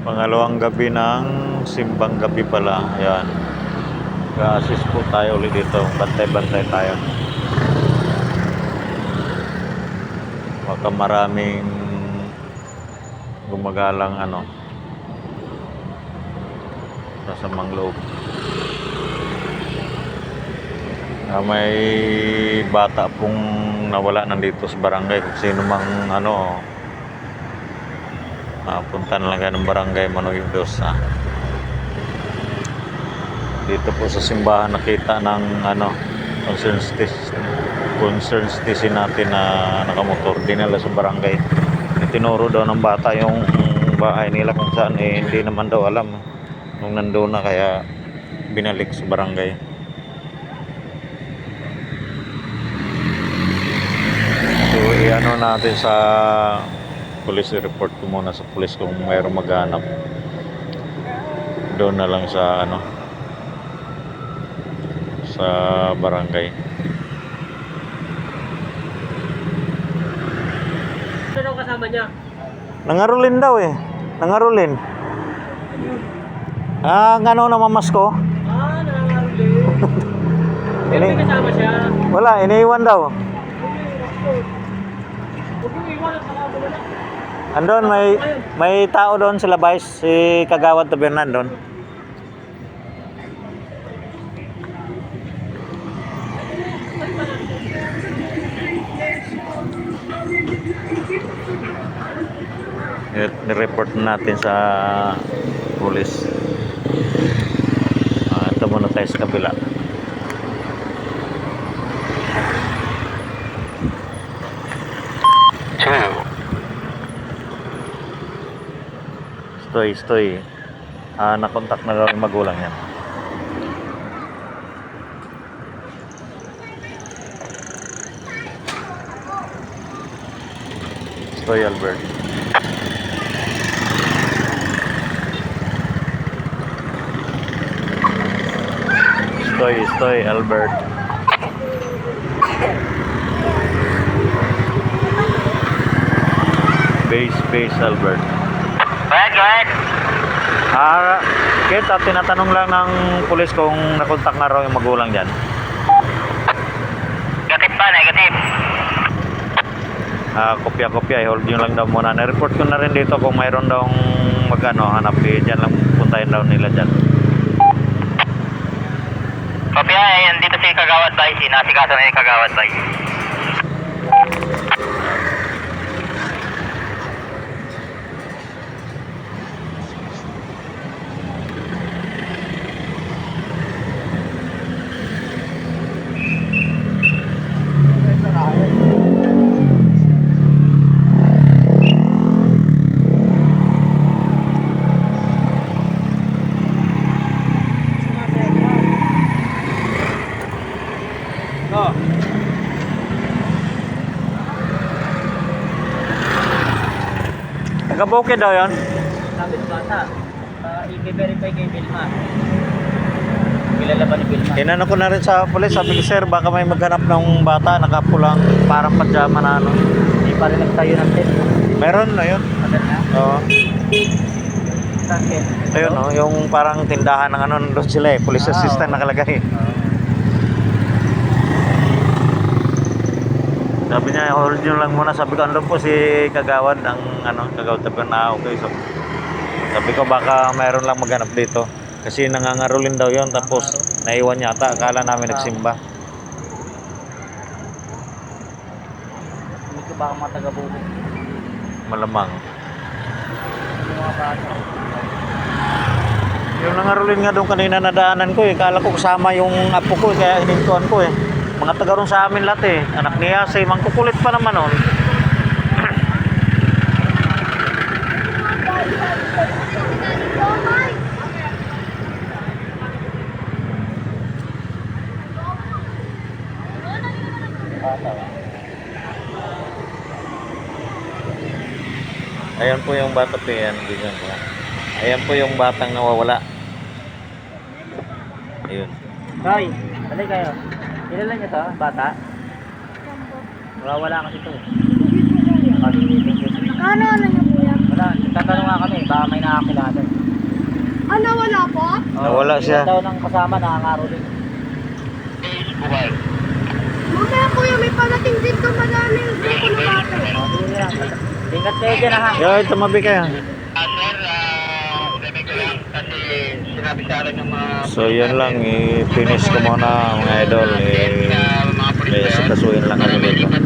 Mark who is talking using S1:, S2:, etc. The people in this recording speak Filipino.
S1: Pangalawang gabi ng simbang gabi pala. Ayan. Ga-assist po tayo ulit dito. Bantay-bantay tayo. Baka maraming gumagalang nasa mangloob. May bata pong nawala nandito sa barangay. Kung sino mang punta na lang kayo ng barangay Manoy Dos. Dito po sa simbahan nakita ng concern station natin na nakamotor. Dinala sa barangay. Tinuro daw ng bata yung bahay nila kung saan, hindi naman daw alam nung nandoon na, kaya binalik sa barangay. So natin sa police, report ko muna sa police kung mayroong maghanap. Doon na lang sa sa barangay.
S2: Ano kasama niya?
S1: Nangarulin daw Nangarulin. Namamas ko.
S2: Nangangarulin. Pero may kasama siya.
S1: Wala, iniiwan daw.
S2: Huwag yung iwan at nakabo na.
S1: Andun, may tao doon sa labas, si Kagawad Tabernan doon. Ni-report natin sa police. Ito muna tayo sa kabila. Stoy. Nakontak na daw yung magulang yan. Stoy Albert. Stoy Albert. Base Albert.
S2: Go ahead.
S1: Kita, tinatanong lang ng pulis kung nakontak na raw yung magulang dyan.
S2: Negative pa, negative.
S1: Kopya, i-hold nyo lang daw muna. Na-report ko na rin dito kung mayroon daw hanap dyan lang, puntahin daw nila dyan.
S2: Kopya, yan dito si Kagawad Bay. Sinasikaso na yung Kagawad Bay.
S1: Taga-Bukid daw yun?
S2: Sabi ng bata, i-verify kay Vilma. Kilala ba ni Vilma?
S1: Inano ko na rin sa pulis, sabi ko, sir, baka may maghanap ng bata nakapulang parang pajama na
S2: Hindi pa rin nagtayo ng test.
S1: Meron na yun.
S2: Agad na?
S1: Oo.
S2: Sakit.
S1: Ayun yung parang tindahan ng nandun sila police assistant nakalagay. Sabi niya, hold nyo lang muna. Sabi ko, andun po si Kagawad, ang Kagawad Tabernan na okay. So, sabi ko, baka mayroon lang maghanap dito. Kasi nangangarulin daw yon, tapos naiwan yata. Akala namin nagsimba.
S2: Hindi ko baka matagabubo.
S1: Malamang.
S2: Yung mga bata.
S1: Yung nangarulin nga doon kanina nadaanan ko Kala ko kasama yung apo ko kaya hinintuan ko Mga taga ron sa amin lahat Anak niya say mangkukulit pa naman nun. Ayan po yung bata po yan. Ayan po yung batang nawawala. Ayun.
S2: Hoy, balik kayo. Kilala niyo to, bata? Wala kasi ito.
S3: Ano niyo po yan?
S2: Wala, tatanong nga kami, baka may nakakilala.
S1: Nawala siya.
S2: Daw ng kasama, nakangaro din.
S3: Mamaya kuya, may palating dito madaming buko na bata.
S2: Sige lang. Ingat kayo dyan ha.
S1: Yo, tumabi kayo. So yan lang, i-finish ko muna mga idol. Kaya sikasuhin lang kami dito.